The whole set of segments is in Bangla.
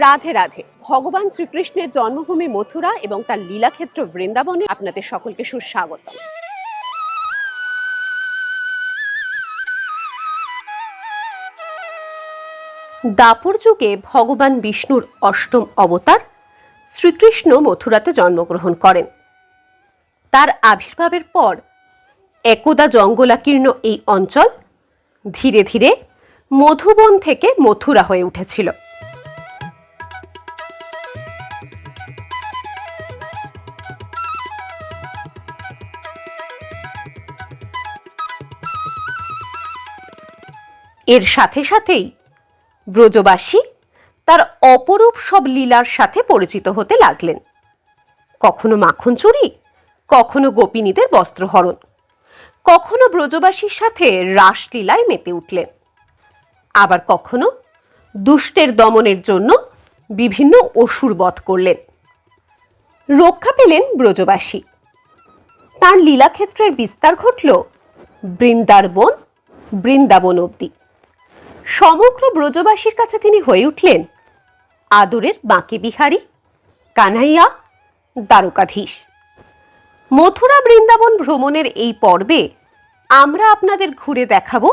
রাধে রাধে। ভগবান শ্রীকৃষ্ণের জন্মভূমি মথুরা এবং তার লীলাক্ষেত্র বৃন্দাবনে আপনাদের সকলকে সুস্বাগত। দাপর যুগে ভগবান বিষ্ণুর অষ্টম অবতার শ্রীকৃষ্ণ মথুরাতে জন্মগ্রহণ করেন। তার আবির্ভাবের পর একদা জঙ্গলাকীর্ণ এই অঞ্চল ধীরে ধীরে মধুবন থেকে মথুরা হয়ে উঠেছিল। এর সাথে সাথেই ব্রজবাসী তার অপরূপ সব লীলার সাথে পরিচিত হতে লাগলেন। কখনো মাখন চুরি, কখনো গোপিনীদের বস্ত্রহরণ, কখনো ব্রজবাসীর সাথে রাসলীলায় মেতে উঠলেন, আবার কখনো দুষ্টের দমনের জন্য বিভিন্ন অসুর বধ করলেন। রক্ষা পেলেন ব্রজবাসী। তার লীলাক্ষেত্রের বিস্তার ঘটল বৃন্দাবন অবধি। সমগ্র ব্রজবাসীর কাছে তিনি হয়ে উঠলেন আদরের বাঁকে বিহারী, কানাইয়া, দ্বারকাধীশ। মথুরা বৃন্দাবন ভ্রমণের এই পর্বে আমরা আপনাদের ঘুরে দেখাবো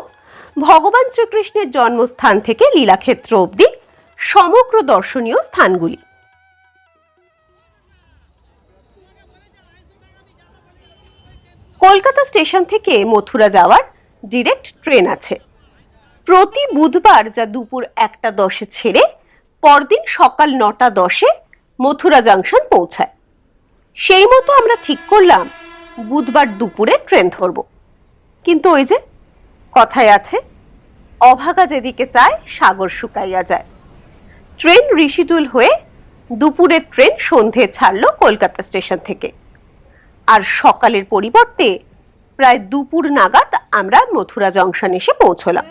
ভগবান শ্রীকৃষ্ণের জন্মস্থান থেকে লীলাক্ষেত্র অবধি সমগ্র দর্শনীয় স্থানগুলি। কলকাতা স্টেশন থেকে মথুরা যাওয়ার ডিরেক্ট ট্রেন আছে। প্রতি বুধবার যা দুপুর 1:10 ছেড়ে পরদিন সকাল 9:10 মথুরা জাংশন পৌঁছায়। সেই মতো আমরা ঠিক করলাম বুধবার দুপুরে ট্রেন ধরব। কিন্তু ওই যে কথায় আছে, অভাগা যেদিকে চায় সাগর শুকাইয়া যায়। ট্রেন রিশিডিউল হয়ে দুপুরের ট্রেন সন্ধে ছাড়ল কলকাতা স্টেশন থেকে। আর সকালের পরিবর্তে প্রায় দুপুর নাগাদ আমরা মথুরা জংশন এসে পৌঁছলাম।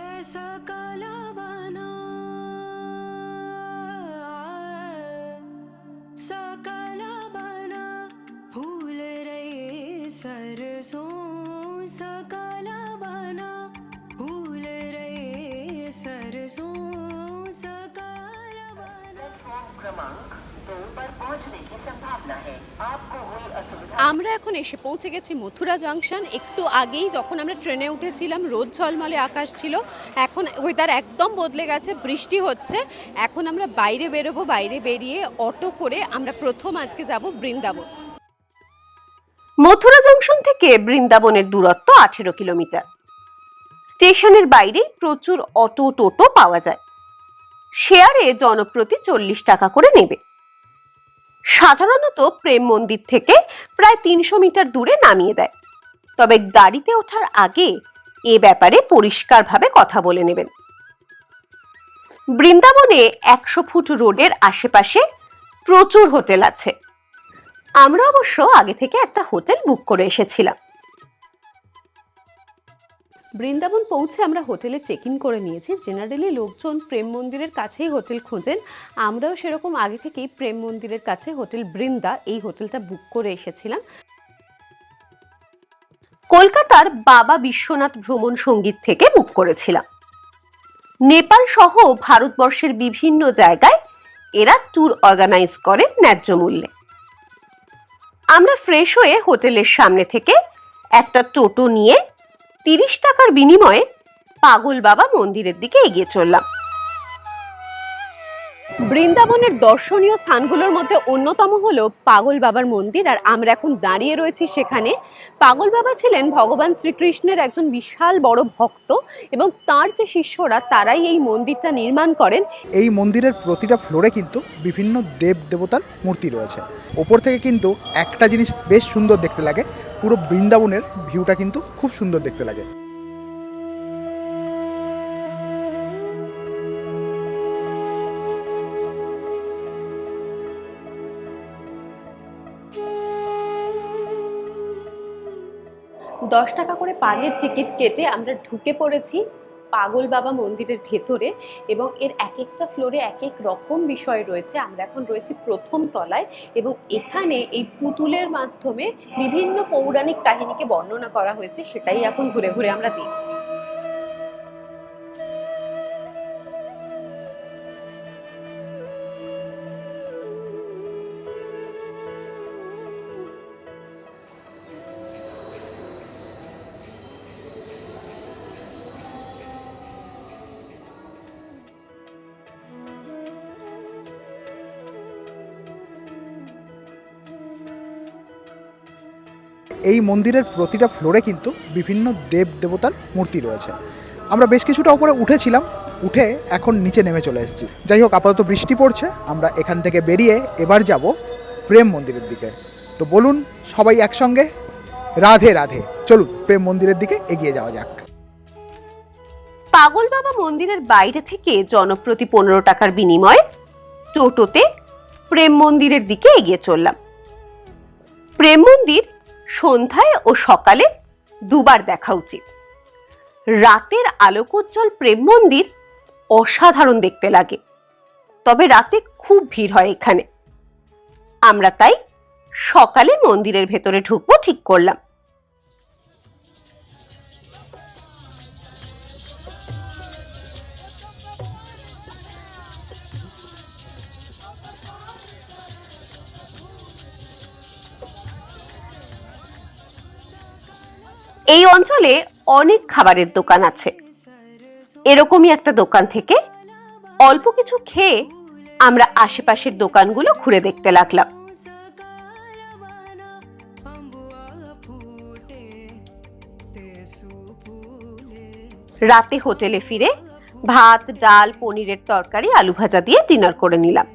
আমরা এখন এসে পৌঁছে গেছি মথুরা জাংশন। একটু আগেই যখন আমরা ট্রেনে উঠেছিলাম রোদ ঝলমলে আকাশ ছিল, এখন ওয়েদার একদম বদলে গেছে, বৃষ্টি হচ্ছে। এখন আমরা বাইরে বেরোবো, বাইরে বেরিয়ে অটো করে আমরা প্রথম আজকে যাব বৃন্দাবন। মথুরা জাংশন থেকে বৃন্দাবনের দূরত্ব 18 কিলোমিটার। স্টেশনের বাইরে প্রচুর অটো টোটো পাওয়া যায়। শেয়ারে জনপ্রতি 40 টাকা করে নেবে। সাধারণত প্রেম মন্দির থেকে প্রায় 300 মিটার দূরে নামিয়ে দেয়, তবে গাড়িতে ওঠার আগে এ ব্যাপারে পরিষ্কারভাবে কথা বলে নেবেন। বৃন্দাবনে 100 ফুট রোডের আশেপাশে প্রচুর হোটেল আছে। আমরা অবশ্য আগে থেকে একটা হোটেল বুক করে এসেছিলাম। বৃন্দাবন পৌঁছে আমরা হোটেলে চেক ইন করে নিয়েছি। জেনারেলি লোকজন প্রেম মন্দিরের কাছেই হোটেল খোঁজেন, আমরাও সেরকম আগে থেকেই প্রেম মন্দিরের কাছে হোটেল বৃন্দা এই হোটেলটা বুক করে এসেছিলাম। কলকাতার বাবা বিশ্বনাথ ভ্রমণ সঙ্গীত থেকে বুক করেছিলাম। নেপাল সহ ভারতবর্ষের বিভিন্ন জায়গায় এরা ট্যুর অর্গানাইজ করে ন্যায্য মূল্যে। আমরা ফ্রেশ হয়ে হোটেলের সামনে থেকে একটা টোটো নিয়ে 30 টাকার বিনিময়ে পাগল বাবা মন্দিরের দিকে এগিয়ে চললাম। বৃন্দাবনের দর্শনীয় স্থানগুলোর মধ্যে অন্যতম হলো পাগল বাবার মন্দির, আর আমরা এখন দাঁড়িয়ে রয়েছি সেখানে। পাগল বাবা ছিলেন ভগবান শ্রীকৃষ্ণের একজন বিশাল বড় ভক্ত এবং তার যে শিষ্যরা তারাই এই মন্দিরটা নির্মাণ করেন। এই মন্দিরের প্রতিটা ফ্লোরে কিন্তু বিভিন্ন দেব দেবতার মূর্তি রয়েছে। ওপর থেকে কিন্তু একটা জিনিস বেশ সুন্দর দেখতে লাগে, পুরো বৃন্দাবনের ভিউটা কিন্তু খুব সুন্দর দেখতে লাগে। দশ টাকা করে পার হেড টিকিট কেটে আমরা ঢুকে পড়েছি পাগল বাবা মন্দিরের ভেতরে, এবং এর এক একটা ফ্লোরে এক এক রকম বিষয় রয়েছে। আমরা এখন রয়েছি প্রথম তলায় এবং এখানে এই পুতুলের মাধ্যমে বিভিন্ন পৌরাণিক কাহিনীকে বর্ণনা করা হয়েছে, সেটাই এখন ঘুরে ঘুরে আমরা দেখছি। এই মন্দিরের প্রতিটা ফ্লোরে কিন্তু বিভিন্ন দেব দেবতার মূর্তি রয়েছে। আমরা বেশ কিছুটা উপরে উঠেছিলাম, উঠে এখন নিচে নেমে চলে এসেছি। যাই হোক, আপাতত বৃষ্টি পড়ছে, আমরা এখান থেকে বেরিয়ে এবার যাব প্রেম মন্দিরের দিকে। তো বলুন সবাই একসঙ্গে রাধে রাধে, চলুন প্রেম মন্দিরের দিকে এগিয়ে যাওয়া যাক। পাগল বাবা মন্দিরের বাইরে থেকে জনপ্রতি 15 টাকার বিনিময়ে টোটোতে প্রেম মন্দিরের দিকে এগিয়ে চললাম। প্রেম মন্দির সন্ধ্যায় ও সকালে দুবার দেখা উচিত। রাতের আলোকোজ্জ্বল প্রেম মন্দির অসাধারণ দেখতে লাগে, তবে রাতে খুব ভিড় হয় এখানে। আমরা তাই সকালে মন্দিরের ভেতরে ঢুকবো ঠিক করলাম। এই অঞ্চলে অনেক খাবারের দোকান আছে। এরকমই একটা দোকান থেকে অল্প কিছু খেয়ে আমরা আশেপাশের দোকানগুলো ঘুরে দেখতে লাগলাম। রাতে হোটেলে ফিরে ভাত, ডাল, পনিরের তরকারি, আলু ভাজা দিয়ে ডিনার করে নিলাম।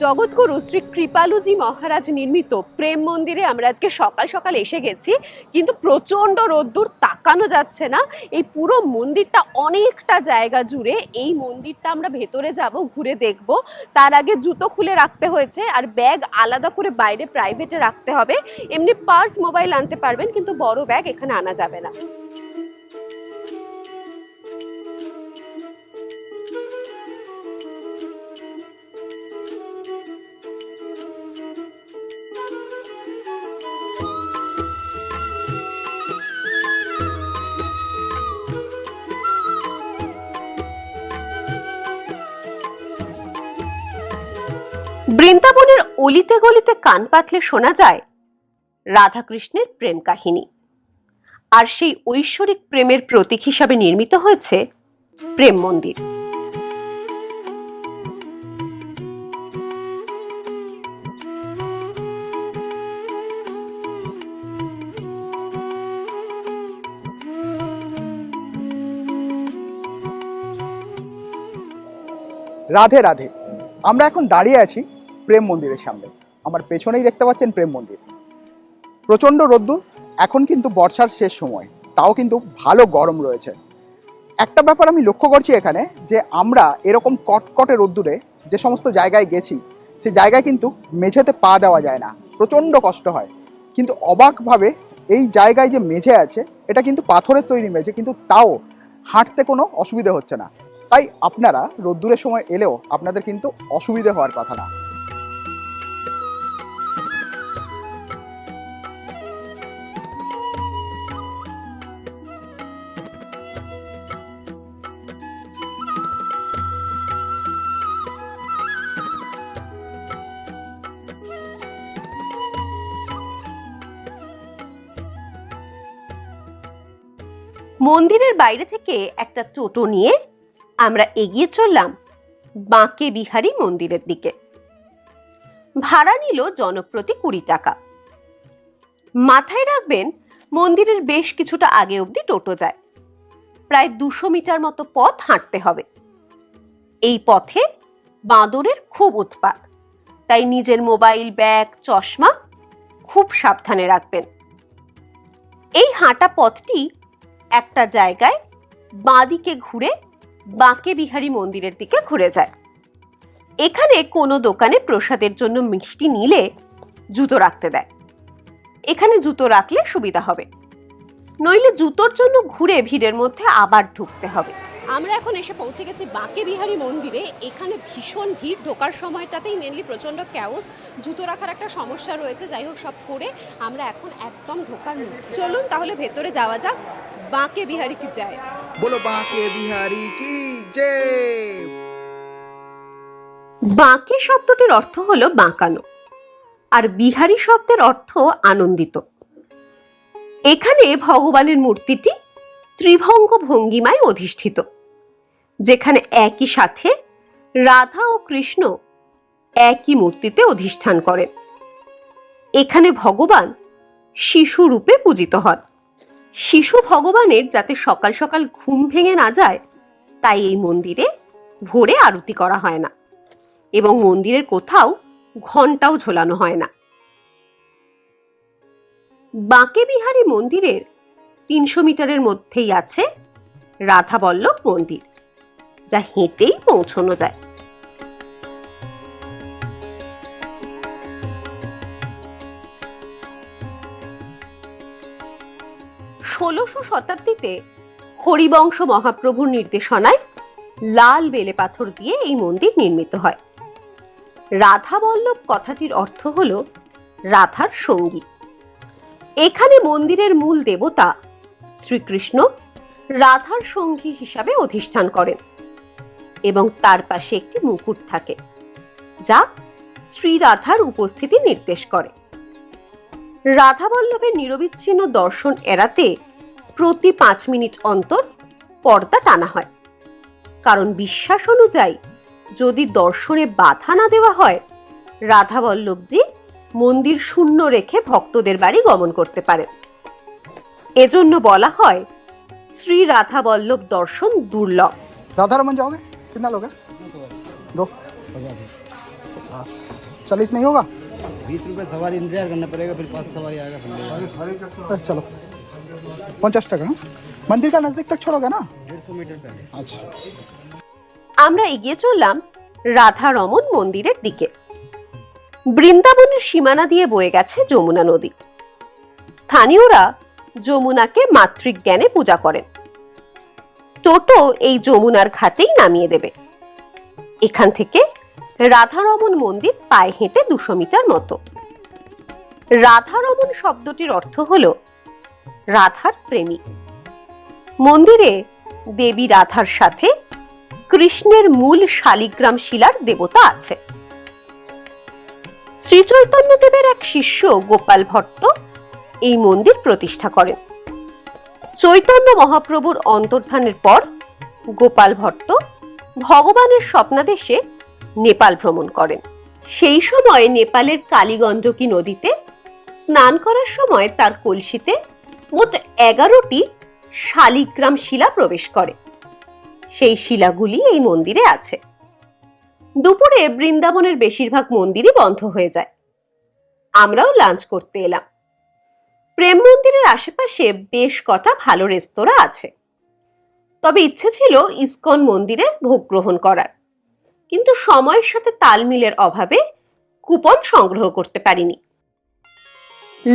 জগৎগুরু শ্রী কৃপালুজি মহারাজ নির্মিত প্রেম মন্দিরে আমরা আজকে সকাল সকাল এসে গেছি, কিন্তু প্রচন্ড রোদ্দুর, তাকানো যাচ্ছে না। এই পুরো মন্দিরটা অনেকটা জায়গা জুড়ে। এই মন্দিরটা আমরা ভেতরে যাব, ঘুরে দেখব। তার আগে জুতো খুলে রাখতে হয়েছে, আর ব্যাগ আলাদা করে বাইরে প্রাইভেটে রাখতে হবে। এমনি পার্স, মোবাইল আনতে পারবেন, কিন্তু বড় ব্যাগ এখানে আনা যাবে না। বৃন্দাবনের অলিতে গলিতে কান পাতলে শোনা যায় রাধাকৃষ্ণের প্রেম কাহিনী, আর সেই ঐশ্বরিক প্রেমের প্রতীক হিসাবে নির্মিত হয়েছে প্রেম মন্দির। রাধে রাধে, আমরা এখন দাঁড়িয়ে আছি প্রেম মন্দিরের সামনে। আমার পেছনেই দেখতে পাচ্ছেন প্রেম মন্দির। প্রচণ্ড রোদ্দুর, এখন কিন্তু বর্ষার শেষ সময়, তাও কিন্তু ভালো গরম রয়েছে। একটা ব্যাপার আমি লক্ষ্য করছি এখানে, যে আমরা এরকম কটকটে রোদ্দুরে যে সমস্ত জায়গায় গেছি, সেই জায়গায় কিন্তু মেঝেতে পা দেওয়া যায় না, প্রচণ্ড কষ্ট হয়। কিন্তু অবাকভাবে এই জায়গায় যে মেঝে আছে, এটা কিন্তু পাথরের তৈরি মেঝে, কিন্তু তাও হাঁটতে কোনো অসুবিধা হচ্ছে না। তাই আপনারা রোদ্দুরের সময় এলেও আপনাদের কিন্তু অসুবিধে হওয়ার কথা না। মন্দিরের বাইরে থেকে একটা টোটো নিয়ে আমরা এগিয়ে চললাম বাঁকে বিহারী মন্দিরের দিকে। ভাড়া নিল জনপ্রতি 20 টাকা। মাথায় রাখবেন, মন্দিরের বেশ কিছুটা আগে অবধি টোটো যায়। প্রায় 200 মিটার মতো পথ হাঁটতে হবে। এই পথে বাঁদরের খুব উৎপাত, তাই নিজের মোবাইল, ব্যাগ, চশমা খুব সাবধানে রাখবেন। এই হাঁটা পথটি একটা জায়গায় বাঁদিকে ঘুরে বাঁকে বিহারী মন্দিরের দিকে ঘুরে যায়। এখানে কোনো দোকানে প্রসাদের জন্য মিষ্টি নিলে জুতো রাখতে দেয়। এখানে জুতো রাখলে সুবিধা হবে, নইলে জুতোর জন্য ঘুরে ভিড়ের মধ্যে আবার ঢুকতে হবে। আমরা এখন এসে পৌঁছে গেছি বাঁকে বিহারী মন্দিরে। এখানে ভীষণ ভিড়, ঢোকার সময়টাতেই মেনলি প্রচণ্ড ক্যাওস, জুতো রাখার একটা সমস্যা রয়েছে। যাই হোক, সব করে আমরা এখন একদম ঢোকার মুখে। চলুন তাহলে ভেতরে যাওয়া যাক। বাঁকে বিহারী কি যায়, বলো বাঁকে বিহারী কি জয়। বাঁকে শব্দটির অর্থ হলো বাঁকানো, আর বিহারী শব্দের অর্থ আনন্দিত। এখানে ভগবানের মূর্তিটি ত্রিভঙ্গ ভঙ্গিমায় অধিষ্ঠিত, যেখানে একই সাথে রাধা ও কৃষ্ণ একই মূর্তিতে অধিষ্ঠান করেন। এখানে ভগবান শিশু রূপে পূজিত হন। শিশু ভগবানের যাতে সকাল সকাল ঘুম ভেঙে না যায়, তাই এই মন্দিরে ভোরে আরতি করা হয় না, এবং মন্দিরের কোথাও ঘণ্টাও ঝোলানো হয় না। বাঁকে বিহারী মন্দিরের 300 মিটারের মধ্যেই আছে রাধা বল্লভ মন্দির, যা হেঁটেই পৌঁছানো যায়। ষোলশ শতাব্দীতে হরিবংশ মহাপ্রভুর নির্দেশনায় লাল বেলে পাথর দিয়ে এই মন্দির নির্মিত হয়। রাধা বল্লভ কথাটির অর্থ হল রাধার সঙ্গী। এখানে মন্দিরের মূল দেবতা শ্রীকৃষ্ণ রাধার সঙ্গী হিসাবে অধিষ্ঠান করেন, এবং তার পাশে একটি মুকুট থাকে, যা শ্রী রাধার উপস্থিতি নির্দেশ করে। রাধা বল্লভের নিরবিচ্ছিন্ন দর্শন এড়াতে প্রতি 5 মিনিট অন্তর পর্দা টানা হয়, কারণ বিশ্বাস অনুযায়ী যদি দর্শনে বাধা না দেওয়া হয়, রাধা বল্লভজি মন্দির শূন্য রেখে ভক্তদের বাড়ি গমন করতে পারেন। এজন্য বলা হয় শ্রী রাধা বল্লভ দর্শন দুর্লভ। राधा रमन जाओगे? कितना लोगे? 2 50 40 नहीं होगा? 20 रुपये सवारी इंतजार करना पड़ेगा, फिर 5 सवारी आएगा फिर चलो 50 টাকা। मंदिर का नजदीक तक छोड़ोगे ना? 150 मीटर पहले। अच्छा, আমরা এগিয়ে চললাম রাধা রমন মন্দিরের দিকে। বৃন্দাবনের সীমানা দিয়ে বয়ে গেছে যমুনা নদী। স্থানীয়রা যমুনাকে মাতৃজ্ঞানে পূজা করেন। টোটো এই যমুনার ঘাটেই নামিয়ে দেবে। এখান থেকে রাধারমন মন্দির পায়ে হেঁটে 200 মিটার মতো। রাধারমন শব্দটির অর্থ হল রাধার প্রেমিক। মন্দিরে দেবী রাধার সাথে কৃষ্ণের মূল শালিগ্রাম শিলার দেবতা আছে। শ্রী চৈতন্য দেবের এক শিষ্য গোপাল ভট্ট এই মন্দির প্রতিষ্ঠা করেন। চৈতন্য মহাপ্রভুর অন্তর্ধানের পর গোপাল ভট্ট ভগবানের স্বপ্নাদেশে নেপাল ভ্রমণ করেন। সেই সময় নেপালের কালীগণ্ডকী নদীতে স্নান করার সময় তার কলসিতে মোট 11টি শালিগ্রাম শিলা প্রবেশ করে। সেই শিলাগুলি এই মন্দিরে আছে। দুপুরে বৃন্দাবনের বেশিরভাগ মন্দিরই বন্ধ হয়ে যায়। আমরাও লাঞ্চ করতে এলাম। প্রেম মন্দিরের আশেপাশে বেশ কটা ভালো রেস্তোরাঁ আছে, তবে ইচ্ছে ছিল ইসকন মন্দিরে ভোগ গ্রহণ করার, কিন্তু সময়ের সাথে তাল মিলের অভাবে কুপন সংগ্রহ করতে পারিনি।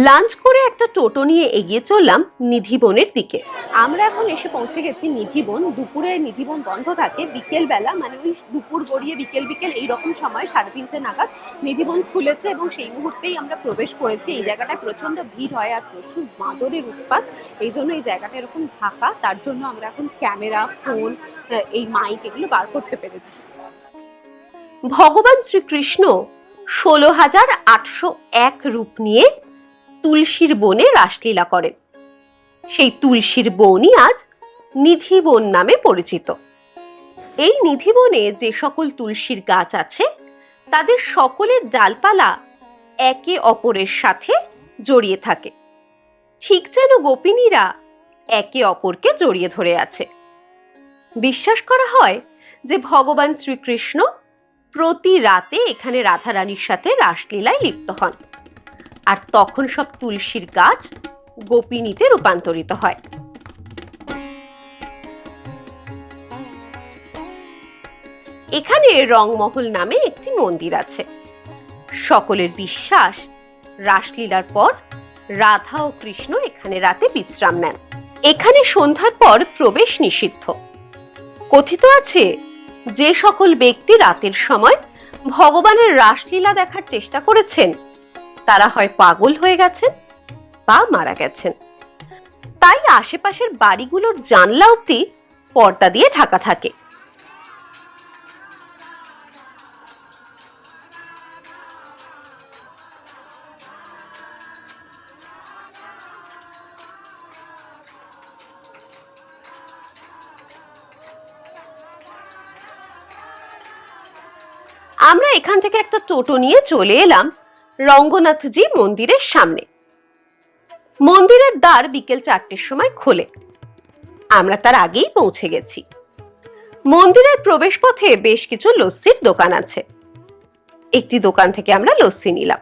লাঞ্চ করে একটা টোটো নিয়ে এগিয়ে চললাম নিধিবনের দিকে। আমরা এখন এসে পৌঁছে গেছি নিধিবন। দুপুরে নিধিবন বন্ধ থাকে, বিকেল বেলা মানে ওই দুপুর গড়িয়ে বিকেল এইরকম সময় 3:30 নাগাদ নিধিবন খুলেছে, এবং সেই মুহূর্তেই আমরা প্রবেশ করেছি। এই জায়গাটায় প্রচন্ড ভিড় হয় আর প্রচুর বাঁদরের উৎপাত, এই জন্য এই জায়গাটা এরকম ঢাকা। তার জন্য আমরা এখন ক্যামেরা, ফোন, এই মাইক এগুলো বার করতে পেরেছি। ভগবান শ্রীকৃষ্ণ 16,801 রূপ নিয়ে তুলসীর বনে রাসলীলা করেন। সেই তুলসীর বনই আজ নিধিবন নামে পরিচিত। এই নিধিবনে যে সকল তুলসীর গাছ আছে, তাদের সকলের ডালপালা একে অপরের সাথে জড়িয়ে থাকে, ঠিক যেন গোপিনীরা একে অপরকে জড়িয়ে ধরে আছে। বিশ্বাস করা হয় যে ভগবান শ্রীকৃষ্ণ প্রতি রাতে এখানে রাধারানীর সাথে রাসলীলায় লিপ্ত হন, আর তখন সব তুলসীর গাছ গোপিনীতে রূপান্তরিত হয়। এখানে রংমহল নামে একটি মন্দির আছে। সকলের বিশ্বাস রাসলীলার পর রাধা ও কৃষ্ণ এখানে রাতে বিশ্রাম নেন। এখানে সন্ধ্যার পর প্রবেশ নিষিদ্ধ। কথিত আছে যে সকল ব্যক্তি রাতের সময় ভগবানের রাসলীলা দেখার চেষ্টা করেছেন তারা হয় পাগল হয়ে গেছেন বা মারা গেছেন। তাই আশেপাশের বাড়িগুলোর জানলা অবধি পর্দা দিয়ে ঢাকা থাকে। আমরা এখান থেকে একটা টোটো নিয়ে চলে এলাম রঙ্গনাথজি মন্দিরের সামনে। মন্দিরের দ্বার বিকেল 4টের সময় খোলে। আমরা তার আগেই পৌঁছে গেছি। মন্দিরের প্রবেশ পথে বেশ কিছু লস্যির দোকান আছে। একটি দোকান থেকে আমরা লস্যি নিলাম।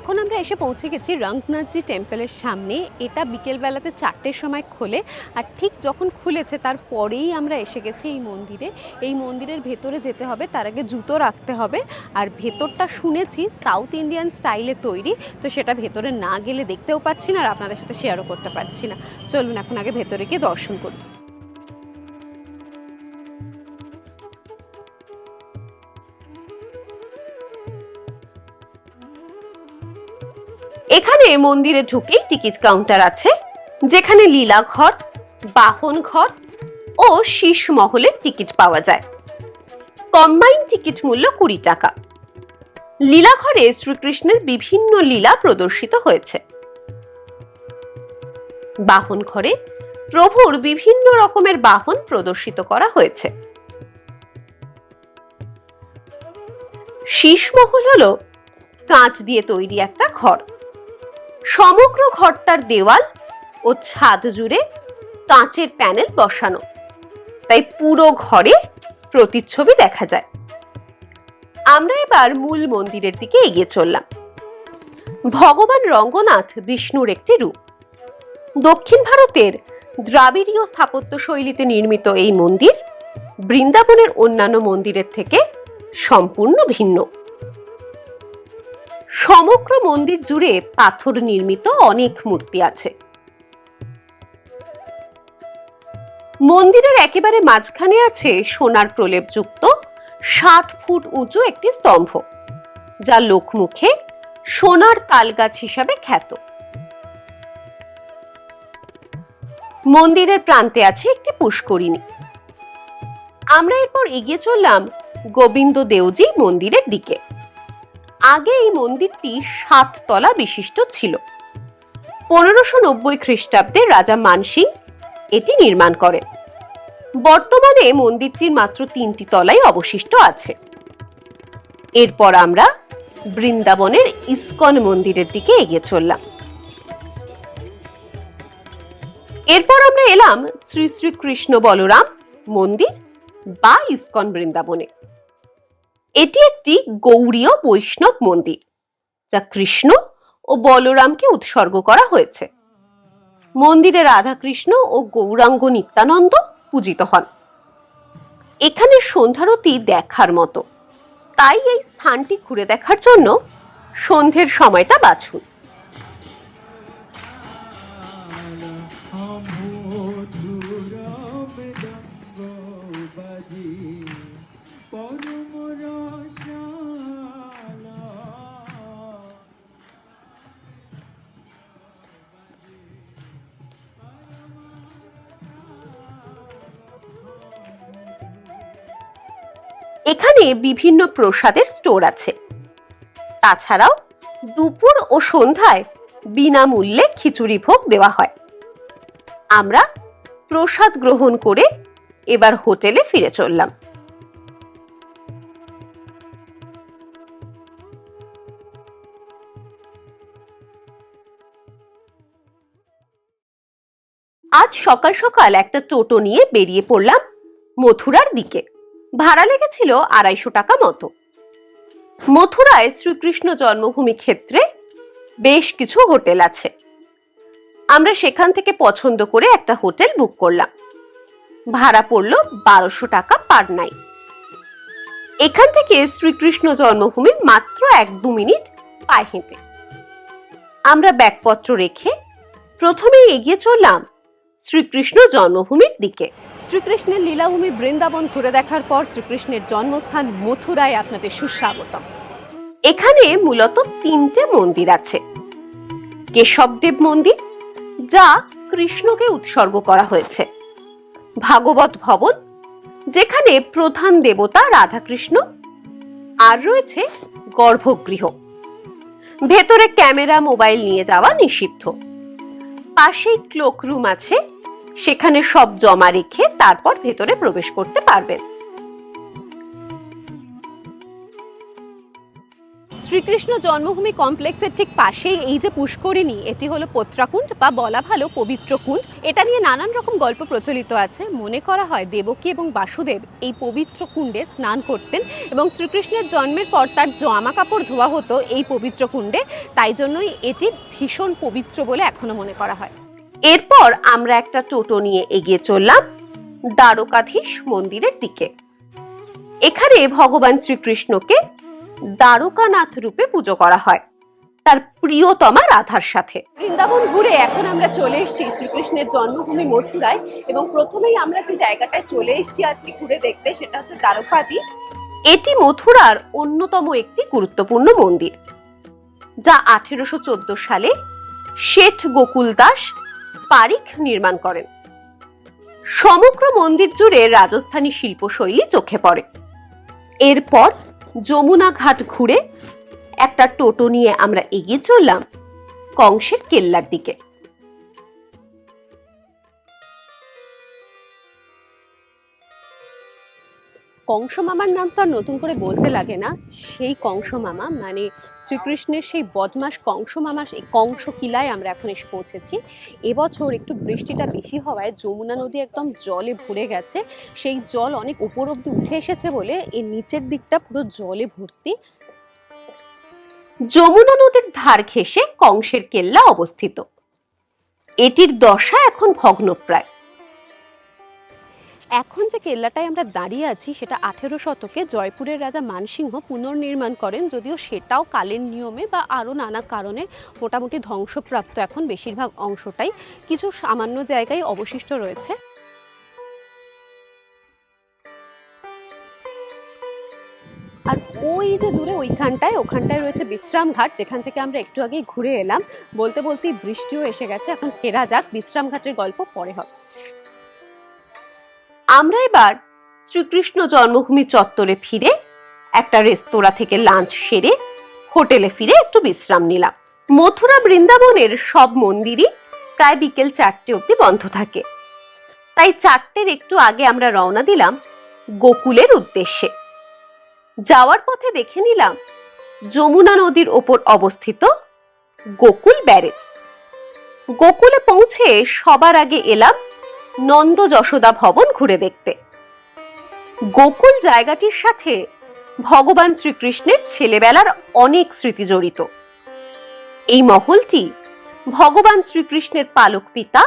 এখন আমরা এসে পৌঁছে গেছি রঙ্গনাথজি টেম্পলের সামনে। এটা বিকেলবেলাতে 4টের সময় খোলে, আর ঠিক যখন খুলেছে তারপরেই আমরা এসে গেছি এই মন্দিরে। এই মন্দিরের ভেতরে যেতে হবে, তার আগে জুতো রাখতে হবে। আর ভেতরটা শুনেছি সাউথ ইন্ডিয়ান স্টাইলে তৈরি, তো সেটা ভেতরে না গেলে দেখতেও পাচ্ছি না আর আপনাদের সাথে শেয়ারও করতে পারছি না। চলুন এখন আগে ভেতরে গিয়ে দর্শন করি। এখানে মন্দিরে ঢুকেই টিকিট কাউন্টার আছে, যেখানে লীলা ঘর, বাহন ঘর ও শীষ মহলের টিকিট পাওয়া যায়। কম্বাইন টিকিট মূল্য 20 টাকা। লীলা ঘরে শ্রীকৃষ্ণের বিভিন্ন লীলা প্রদর্শিত হয়েছে। বাহন ঘরে প্রভুর বিভিন্ন রকমের বাহন প্রদর্শিত করা হয়েছে। শীষ মহল হলো কাঁচ দিয়ে তৈরি একটা ঘর। সমগ্র ঘরটার দেওয়াল ও ছাদ জুড়ে কাঁচের প্যানেল বসানো, তাই পুরো ঘরে প্রতিচ্ছবি দেখা যায়। আমরা এবার মূল মন্দিরের দিকে এগিয়ে চললাম। ভগবান রঙ্গনাথ বিষ্ণুর একটি রূপ। দক্ষিণ ভারতের দ্রাবিড়ীয় স্থাপত্য শৈলীতে নির্মিত এই মন্দির বৃন্দাবনের অন্যান্য মন্দিরের থেকে সম্পূর্ণ ভিন্ন। সমগ্র মন্দির জুড়ে পাথর নির্মিত অনেক মূর্তি আছে। মন্দিরের একেবারে মাঝখানে আছে সোনার প্রলেপযুক্ত 60 ফুট উঁচু একটি স্তম্ভ, যা লোকমুখে সোনার তালগাছ হিসাবে খ্যাত। মন্দিরের প্রান্তে আছে একটি পুষ্করিণী। আমরা এরপর এগিয়ে চললাম গোবিন্দ দেওজি মন্দিরের দিকে। আগে এই মন্দিরটি 7 তলা বিশিষ্ট ছিল। 1590 খ্রিস্টাব্দে রাজা মানসিং এটি নির্মাণ করেন। বর্তমানে মন্দিরটির মাত্র 3টি তলাই অবশিষ্ট আছে। এরপর আমরা বৃন্দাবনের ইস্কন মন্দিরের দিকে এগিয়ে চললাম। এরপর আমরা এলাম শ্রী শ্রী কৃষ্ণ বলরাম মন্দির বা ইস্কন বৃন্দাবনে। এটি একটি গৌড়ীয় বৈষ্ণব মন্দির, যা কৃষ্ণ ও বলরামকে উৎসর্গ করা হয়েছে। মন্দিরে রাধাকৃষ্ণ ও গৌরাঙ্গ নিত্যানন্দ পূজিত হন। এখানে সন্ধ্যারতি দেখার মতো, তাই এই স্থানটি ঘুরে দেখার জন্য সন্ধ্যের সময়টা বাছুন। এখানে বিভিন্ন প্রসাদের স্টোর আছে। তাছাড়াও দুপুর ও সন্ধ্যায় বিনামূল্যে খিচুড়ি ভোগ দেওয়া হয়। আমরা প্রসাদ গ্রহণ করে এবার হোটেলে ফিরে চললাম। আজ সকাল সকাল একটা টোটো নিয়ে বেরিয়ে পড়লাম মথুরার দিকে। ভাড়া লেগেছিল 250 টাকা মতো। মথুরায় শ্রীকৃষ্ণ জন্মভূমি ক্ষেত্রে বেশ কিছু হোটেল আছে। আমরা সেখান থেকে পছন্দ করে একটা হোটেল বুক করলাম। ভাড়া পড়লো 1200 টাকা পার নাইট। এখান থেকে শ্রীকৃষ্ণ জন্মভূমি মাত্র 1-2 মিনিট পায়ে হেঁটে। আমরা ব্যাগপত্র রেখে প্রথমেই এগিয়ে চললাম শ্রীকৃষ্ণ জন্মভূমির দিকে। শ্রীকৃষ্ণের লীলাভূমি বৃন্দাবন ঘুরে দেখার পর শ্রীকৃষ্ণের জন্মস্থান মথুরায় আপনাদের সুস্বাগতম। এখানে মূলত 3টে মন্দির আছে। কেশবদেব মন্দির, যা কৃষ্ণকে উৎসর্গ করা হয়েছে। ভাগবত ভবন, যেখানে প্রধান দেবতা রাধাকৃষ্ণ। আর রয়েছে গর্ভগৃহ। ভেতরে ক্যামেরা, মোবাইল নিয়ে যাওয়া নিষিদ্ধ। পাশেই ক্লোক রুম আছে, সেখানে সব জমা রেখে তারপর ভেতরে প্রবেশ করতে পারবেন। শ্রীকৃষ্ণ জন্মভূমি কমপ্লেক্সের ঠিক পাশেই এই যে পুষ্করিণী, এটি হলো পত্রাকুণ্ড বা বলা ভালো পবিত্র কুণ্ড। এটা নিয়ে নানান রকম গল্প প্রচলিত আছে। মনে করা হয় দেবকী এবং বাসুদেব এই পবিত্র কুণ্ডে স্নান করতেন এবং শ্রীকৃষ্ণের জন্মের পর তার জামা কাপড় ধোয়া হতো এই পবিত্র কুণ্ডে। তাই জন্যই এটি ভীষণ পবিত্র বলে এখনো মনে করা হয়। এরপর আমরা একটা টোটো নিয়ে এগিয়ে চললাম দ্বারকাধীশ মন্দিরের দিকে। এখানে ভগবান শ্রীকৃষ্ণকে দ্বারকানাথ রূপে পুজো করা হয় তার প্রিয়তমা রাধার সাথে। বৃন্দাবন ঘুরে এখন আমরা চলে এসেছি শ্রীকৃষ্ণের জন্মভূমি মথুরায় এবং প্রথমেই আমরা যে জায়গাটায় চলে এসেছি আজকে ঘুরে দেখতে, সেটা হচ্ছে দ্বারকাধীশ। এটি মথুরার অন্যতম একটি গুরুত্বপূর্ণ মন্দির, যা 1814 সালে শেঠ গোকুল দাস পারিখ নির্মাণ করেন। সমগ্র মন্দির জুড়ে রাজস্থানী শিল্পশৈলী চোখে পড়ে। এরপর যমুনা ঘাট ঘুরে একটা টোটো নিয়ে আমরা এগিয়ে চললাম কংসের কেল্লার দিকে। কংস মামার নাম তো আর নতুন করে বলতে লাগে না। সেই কংস মামা মানে শ্রীকৃষ্ণের সেই বদমাস কংস মামার এই কংস কিলায় আমরা এখন এসে পৌঁছেছি। এবছর একটু বৃষ্টিটা বেশি হওয়ায় যমুনা নদী একদম জলে ভরে গেছে। সেই জল অনেক উপর অব্দি উঠে এসেছে বলে এর নিচের দিকটা পুরো জলে ভর্তি। যমুনা নদীর ধার ঘেঁষে কংসের কেল্লা অবস্থিত। এটির দশা এখন ভগ্নপ্রায়। এখন যে কেল্লাটায় আমরা দাঁড়িয়ে আছি সেটা 18 শতকে জয়পুরের রাজা মানসিংহ পুনর্নির্মাণ করেন, যদিও সেটাও কালের নিয়মে বা আরও নানা কারণে মোটামুটি ধ্বংসপ্রাপ্ত। এখন বেশিরভাগ অংশটাই, কিছু সামান্য জায়গায় অবশিষ্ট রয়েছে। আর ওই যে দূরে ওখানটায় রয়েছে বিশ্রাম ঘাট, যেখান থেকে আমরা একটু আগেই ঘুরে এলাম। বলতে বলতেই বৃষ্টিও এসে গেছে। এখন ফেরা যাক, বিশ্রাম ঘাটের গল্প পরে হবে। আমরা এবার শ্রীকৃষ্ণ জন্মভূমি চত্বরে ফিরে একটা রেস্তোরাঁ থেকে লাঞ্চ সেরে হোটেলে ফিরে একটু বিশ্রাম নিলাম। মথুরা বৃন্দাবনের সব মন্দিরই প্রায় বিকেল 4টে অবধি বন্ধ থাকে। তাই 4টের একটু আগে আমরা রওনা দিলাম গোকুলের উদ্দেশ্যে। যাওয়ার পথে দেখে নিলাম যমুনা নদীর ওপর অবস্থিত গোকুল ব্যারেজ। গোকুলে পৌঁছে সবার আগে এলাম নন্দ যশোদা ভবন ঘুরে দেখতে। গোকুল জায়গাটির সাথে ভগবান শ্রীকৃষ্ণের ছেলেবেলার অনেক স্মৃতি জড়িত। এই মহলটি ভগবান শ্রীকৃষ্ণের পালক পিতা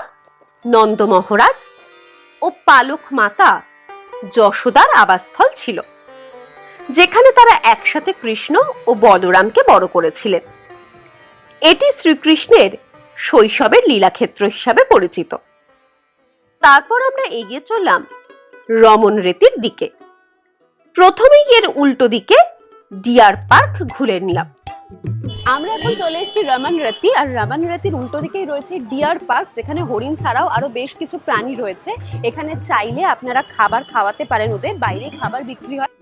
নন্দ মহারাজ ও পালক মাতা যশোদার আবাসস্থল ছিল, যেখানে তারা একসাথে কৃষ্ণ ও বলরামকে বড় করেছিলেন। এটি শ্রীকৃষ্ণের শৈশবের লীলাক্ষেত্র হিসাবে পরিচিত। তারপর আমরা এগিয়ে চললাম রমন রেতির দিকে। প্রথমেই এর উল্টো দিকে ডিয়ার পার্ক ঘুরে নিলাম। আমরা এখন চলে এসেছি রমন রেতি, আর রমন রেতির উল্টো দিকেই রয়েছে ডিয়ার পার্ক, যেখানে হরিণ ছাড়াও আরো বেশ কিছু প্রাণী রয়েছে। এখানে চাইলে আপনারা খাবার খাওয়াতে পারেন, ওদের বাইরে খাবার বিক্রি হয়।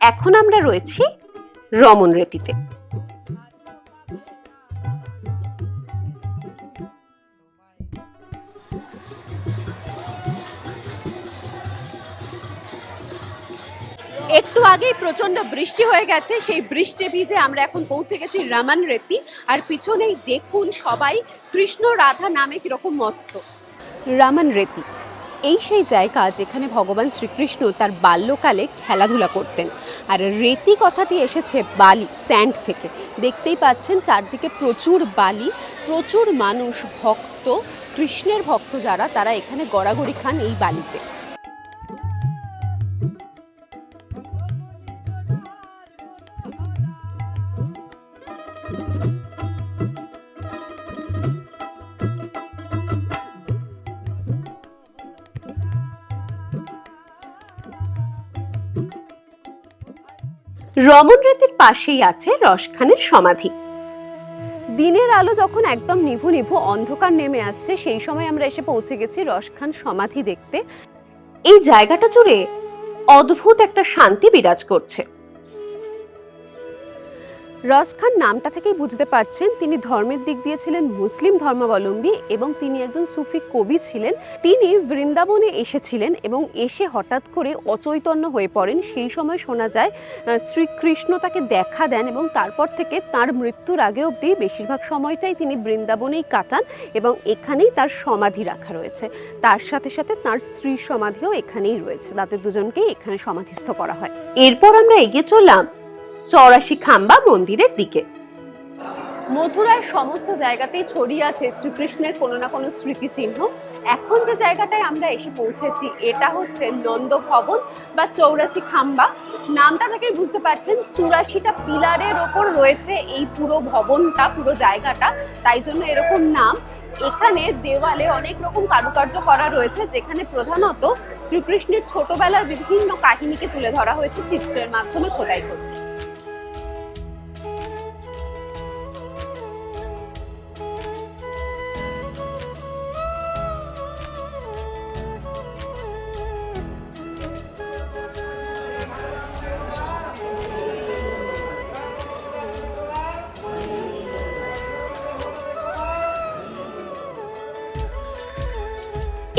এখন আমরা রয়েছি রমন রেতিতে। একটু আগেই প্রচন্ড বৃষ্টি হয়ে গেছে, সেই বৃষ্টি ভিজে আমরা এখন পৌঁছে গেছি রমন রেতি। আর পিছনেই দেখুন সবাই কৃষ্ণ রাধা নামে কিরকম মত্ত। রমন রেতি এই সেই জায়গা যেখানে ভগবান শ্রীকৃষ্ণ তার বাল্যকালে খেলাধুলা করতেন। আর রেতি কথাটি এসেছে বালি, স্যান্ড থেকে। দেখতেই পাচ্ছেন চারদিকে প্রচুর বালি, প্রচুর মানুষ, ভক্ত, কৃষ্ণের ভক্ত যারা, তারা এখানে গড়াগড়ি খান এই বালিতে। রমন রেতির পাশেই আছে রসখানের সমাধি। দিনের আলো যখন একদম নিভু নিভু অন্ধকার নেমে আসছে, সেই সময় আমরা এসে পৌঁছে গেছি রসখান সমাধি দেখতে। এই জায়গাটা জুড়ে অদ্ভুত একটা শান্তি বিরাজ করছে। রসখান নামটা থেকেই বুঝতে পারছেন তিনি ধর্মের দিক দিয়ে ছিলেন মুসলিম ধর্মাবলম্বী এবং তিনি একজন সুফি কবি ছিলেন। তিনি বৃন্দাবনে এসেছিলেন এবং এসে হঠাৎ করে অচৈতন্য হয়ে পড়েন। সেই সময় শোনা যায় শ্রীকৃষ্ণ তাকে দেখা দেন এবং তারপর থেকে তার মৃত্যুর আগে অবধি বেশিরভাগ সময়টাই তিনি বৃন্দাবনেই কাটান এবং এখানেই তার সমাধি রাখা রয়েছে। তার সাথে সাথে তার স্ত্রীর সমাধিও এখানেই রয়েছে, তাদের দুজনকেই এখানে সমাধিস্থ করা হয়। এরপর আমরা এগিয়ে চললাম 84 খাম্বা মন্দিরের দিকে। মথুরায় সমস্ত জায়গাতেই ছড়িয়ে আছে শ্রীকৃষ্ণের কোনো না কোনো স্মৃতিচিহ্ন। এখন যে জায়গাটায় আমরা এসে পৌঁছেছি এটা হচ্ছে নন্দ ভবন বা 84 খাম্বা। নামটা থেকেই বুঝতে পারছেন 84টা পিলারের ওপর রয়েছে এই পুরো ভবনটা, পুরো জায়গাটা, তাই জন্য এরকম নাম। এখানে দেওয়ালে অনেক রকম কারুকার্য করা রয়েছে, যেখানে প্রধানত শ্রীকৃষ্ণের ছোটবেলার বিভিন্ন কাহিনীকে তুলে ধরা হয়েছে চিত্রের মাধ্যমে খোদাই করে।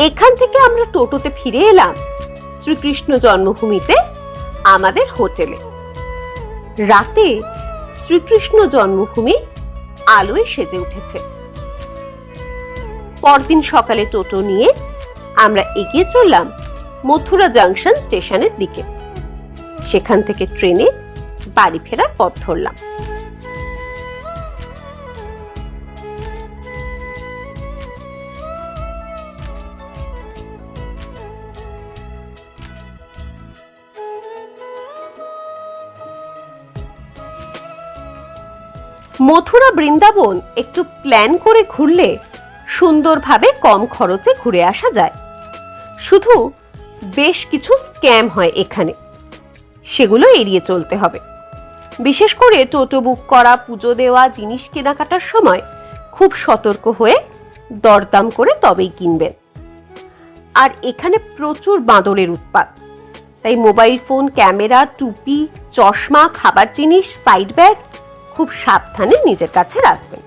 এখান থেকে আমরা টোটোতে ফিরে এলাম শ্রীকৃষ্ণ জন্মভূমিতে আমাদের হোটেলে। রাতে শ্রীকৃষ্ণ জন্মভূমি আলোয় সেজে উঠেছে। পরদিন সকালে টোটো নিয়ে আমরা এগিয়ে চললাম মথুরা জাংশন স্টেশনের দিকে। সেখান থেকে ট্রেনে বাড়ি ফেরার পথ ধরলাম। মথুরা বৃন্দাবন একটু প্ল্যান করে ঘুরলে সুন্দরভাবে কম খরচে ঘুরে আসা যায়। শুধু বেশ কিছু স্ক্যাম হয় এখানে, সেগুলো এড়িয়ে চলতে হবে। বিশেষ করে টোটো বুক করা, পুজো দেওয়া, জিনিস কেনাকাটার সময় খুব সতর্ক হয়ে দরদাম করে তবেই কিনবেন। আর এখানে প্রচুর বাঁদরের উৎপাত, তাই মোবাইল ফোন, ক্যামেরা, টুপি, চশমা, খাবার জিনিস, সাইড ব্যাগ খুব সাবধানে নিজের কাছে রাখবেন।